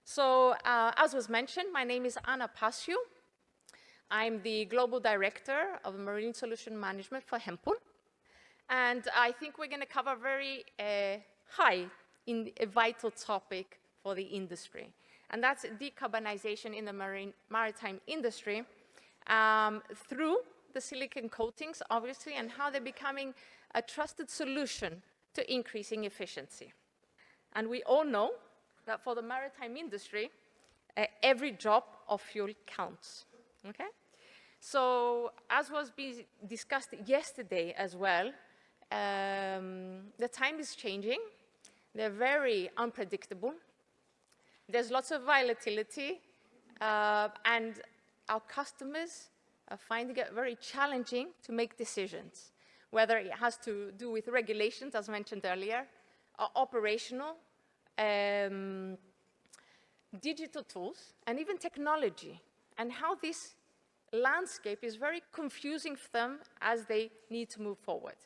So, as was mentioned, my name is Pasiou. I'm the Global Director of Marine Solution Management for Hempel. And I think we're going to cover very high in a vital topic for the industry. And that's decarbonization in the maritime industry through the silicon coatings, obviously, and how they're becoming a trusted solution to increasing efficiency. And we all know that for the maritime industry, every drop of fuel counts, okay? So as was being discussed yesterday as well, the time is changing. They're very unpredictable. There's lots of volatility, and our customers are finding it very challenging to make decisions, whether it has to do with regulations, as mentioned earlier, or operational, digital tools, and even technology, and how this landscape is very confusing for them as they need to move forward.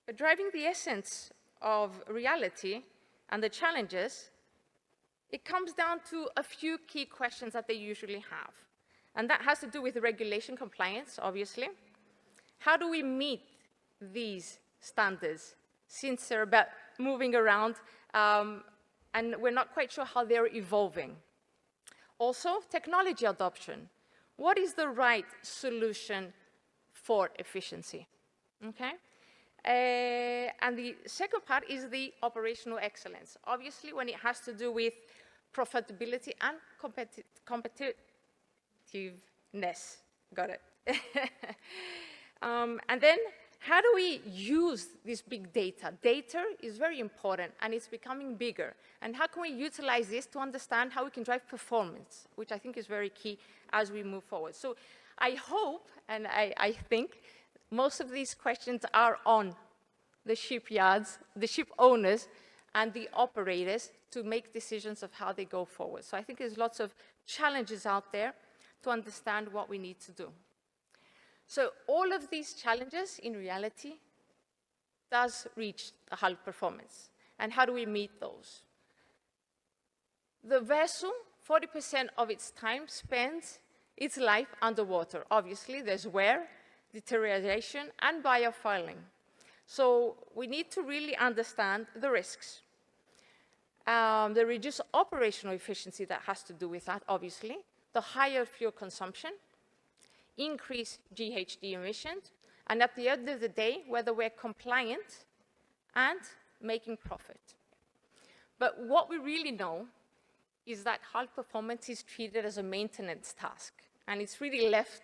But driving the essence of reality and the challenges, it comes down to a few key questions that they usually have. And that has to do with regulation compliance, obviously. How do we meet these standards since they're about moving around and we're not quite sure how they're evolving? Also, technology adoption. What is the right solution for efficiency? Okay? And the second part is the operational excellence. Obviously, when it has to do with profitability and competitiveness. Got it. And then, how do we use this big data? Data is very important, and it's becoming bigger. And how can we utilize this to understand how we can drive performance, which I think is very key as we move forward. So I hope, and I think, most of these questions are on the shipyards, the ship owners, and the operators to make decisions of how they go forward. So I think there's lots of challenges out there to understand what we need to do. So all of these challenges, in reality, does reach the hull performance. And how do we meet those? The vessel, 40% of its time spends its life underwater. Obviously, there's wear, deterioration, and biofouling. So we need to really understand the risks. The reduced operational efficiency that has to do with that, obviously, the higher fuel consumption, increased GHG emissions, and at the end of the day, whether we're compliant and making profit. But what we really know is that hull performance is treated as a maintenance task, and it's really left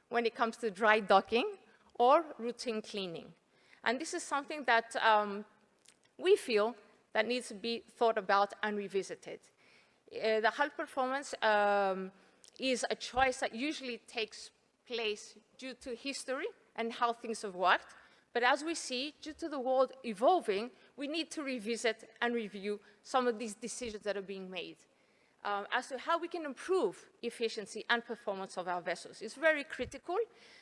when it comes to dry docking or routine cleaning. And this is something that we feel that needs to be thought about and revisited. The hull performance is a choice that usually takes place due to history and how things have worked. But as we see, due to the world evolving, we need to revisit and review some of these decisions that are being made as to how we can improve efficiency and performance of our vessels. It's very critical.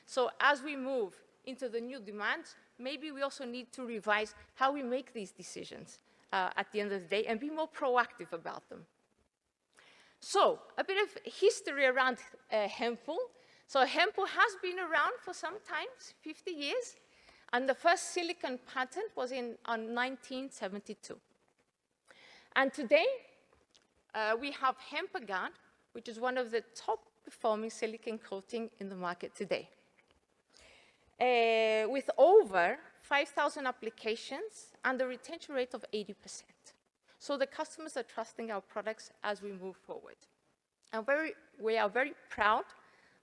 So as we move into the new demands, maybe we also need to revise how we make these decisions at the end of the day and be more proactive about them. So a bit of history around Hempel. So Hempel has been around for some time, 50 years, and the first silicon patent was in 1972. And today, we have HemperGuard, which is one of the top performing silicon coating in the market today. With over 5,000 applications and a retention rate of 80%. So the customers are trusting our products as we move forward. And we are very proud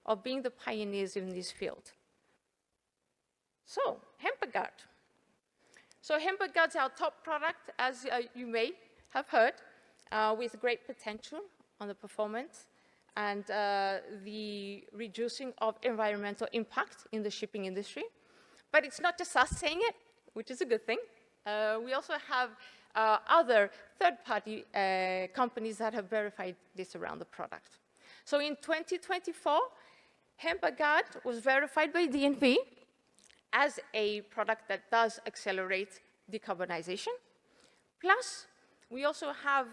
of being the pioneers in this field. So, HemperGuard. So HemperGuard is our top product, as you may have heard, with great potential on the performance and the reducing of environmental impact in the shipping industry. But it's not just us saying it, which is a good thing. We also have other third-party companies that have verified this around the product. So in 2024, HemperGuard was verified by DNV as a product that does accelerate decarbonization. Plus, we also have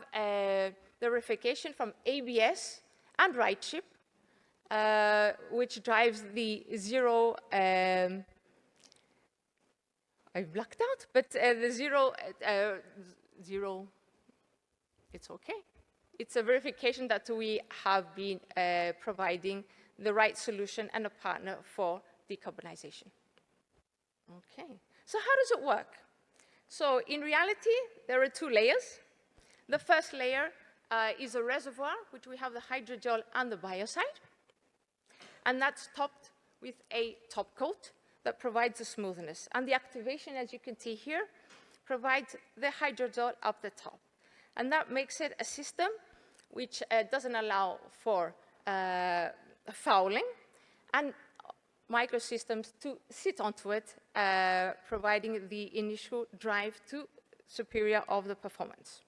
the verification from ABS and right chip, which drives the zero, I blacked out, but the zero, it's okay. It's a verification that we have been providing the right solution and a partner for decarbonization. Okay, so how does it work? So in reality, there are two layers. The first layer is a reservoir, which we have the hydrogel and the biocide. And that's topped with a top coat that provides the smoothness. And the activation, as you can see here, provides the hydrogel up the top. And that makes it a system which doesn't allow for fouling and microsystems to sit onto it, providing the initial drive to superior of the performance.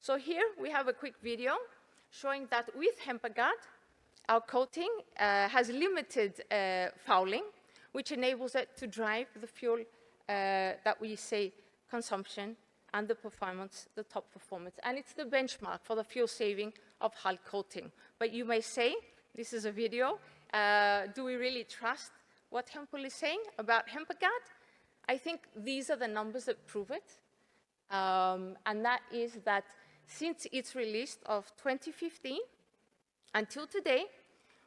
So here we have a quick video showing that with HempaGuard, our coating has limited fouling, which enables it to drive the fuel that we say consumption and the performance, the top performance. And it's the benchmark for the fuel saving of hull coating. But you may say, this is a video, do we really trust what Hempel is saying about HempaGuard? I think these are the numbers that prove it. And that is that since its release of 2015 until today,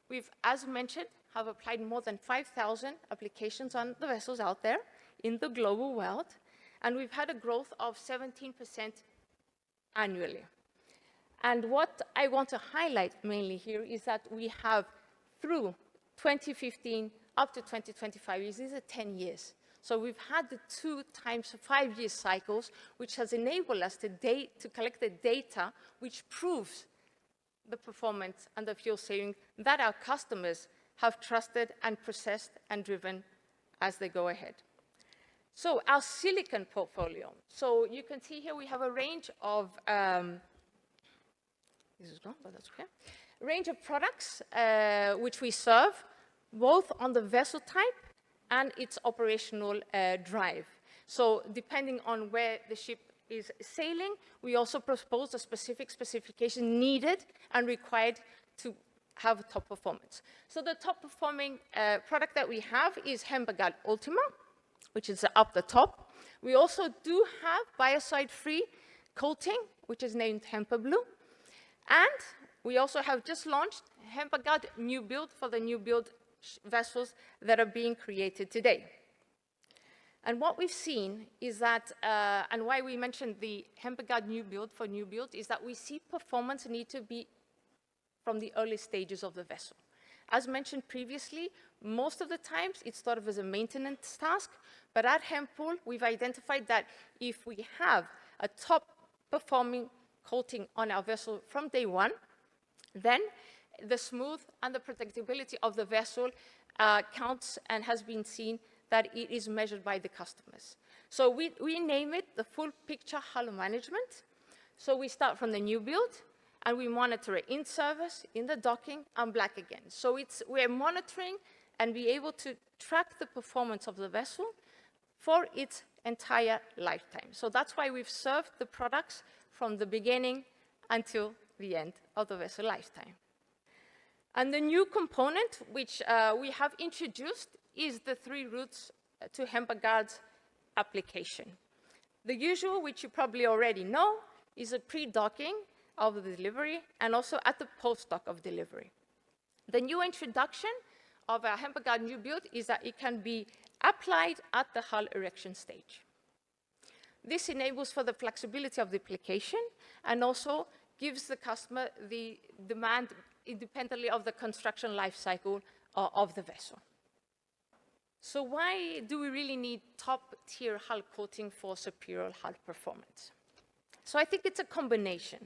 we've, as mentioned, have applied more than 5,000 applications on the vessels out there in the global world, and we've had a growth of 17% annually. And what I want to highlight mainly here is that we have, through 2015 up to 2025, these are 10 years. So we've had the 2 times 5-year cycles, which has enabled us to collect the data which proves the performance and the fuel saving that our customers have trusted and processed and driven as they go ahead. So our silicon portfolio. So you can see here we have a range of, this is wrong, but that's okay. A range of products which we serve, both on the vessel type and its operational drive. So depending on where the ship is sailing, we also propose the specific specification needed and required to have top performance. So the top performing product that we have is HempaGuard Ultima, which is up the top. We also do have biocide-free coating, which is named HempaBlue. And we also have just launched HempaGuard New Build for the new build vessels that are being created today. And what we've seen is that, and why we mentioned the HempaGuard New Build for new build, is that we see performance need to be from the early stages of the vessel. As mentioned previously, most of the times it's thought of as a maintenance task, but at Hempel, we've identified that if we have a top performing coating on our vessel from day one, then the smooth and the predictability of the vessel counts and has been seen that it is measured by the customers. So we name it the full picture hull management. So we start from the new build and we monitor it in service, in the docking, and back again. So we're monitoring and be able to track the performance of the vessel for its entire lifetime. So that's why we've served the products from the beginning until the end of the vessel lifetime. And the new component which we have introduced is the 3 routes to HempaGuard's application. The usual, which you probably already know, is a pre-docking of the delivery and also at the post-dock of delivery. The new introduction of our HempaGuard New Build is that it can be applied at the hull erection stage. This enables for the flexibility of the application and also gives the customer the demand independently of the construction life cycle of the vessel. So why do we really need top-tier hull coating for superior hull performance? So I think it's a combination.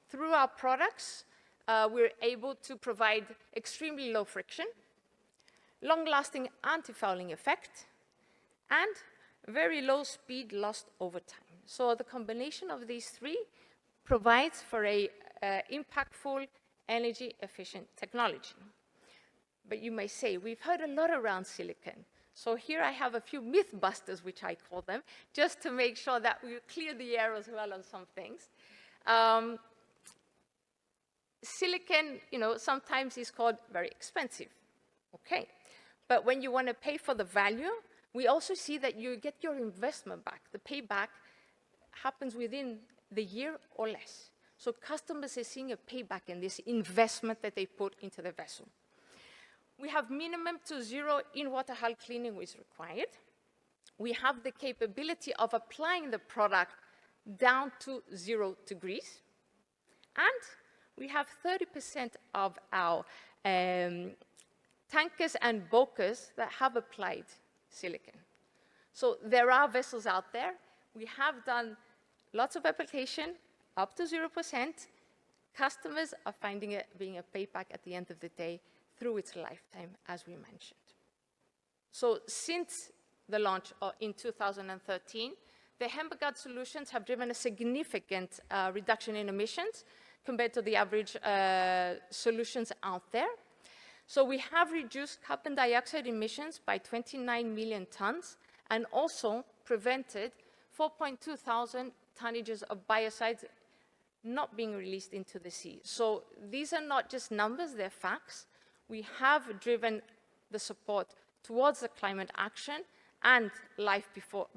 Through our products, we're able to provide extremely low friction, long-lasting anti-fouling effect, and very low speed lost over time. So the combination of these 3 provides for a impactful, energy-efficient technology. But you may say, we've heard a lot around silicon. So here I have a few myth busters, which I call them, just to make sure that we clear the air as well on some things. Silicon, sometimes is called very expensive. Okay. But when you want to pay for the value, we also see that you get your investment back. The payback happens within the year or less. So customers are seeing a payback in this investment that they put into the vessel. We have minimum to zero in-water hull cleaning which is required. We have the capability of applying the product down to 0 degrees. And we have 30% of our tankers and bulkers that have applied silicon. So there are vessels out there. We have done lots of application, up to 0%. Customers are finding it being a payback at the end of the day through its lifetime, as we mentioned. So since the launch in 2013, the Hembergard solutions have driven a significant reduction in emissions compared to the average solutions out there. So we have reduced carbon dioxide emissions by 29 million tons and also prevented 4.2 thousand tonnages of biocides not being released into the sea. So these are not just numbers, they're facts. We have driven the support towards the climate action and life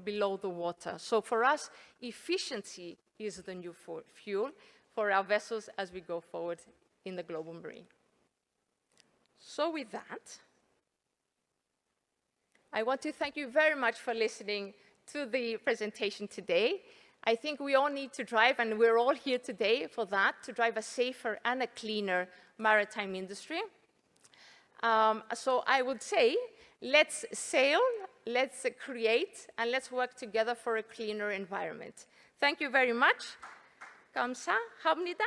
below the water. So for us, efficiency is the new fuel for our vessels as we go forward in the global marine. So with that, I want to thank you very much for listening to the presentation today. I think we all need to drive, and we're all here today for that, to drive a safer and a cleaner maritime industry. So I would say, let's sail, let's create, and let's work together for a cleaner environment. Thank you very much. 감사합니다.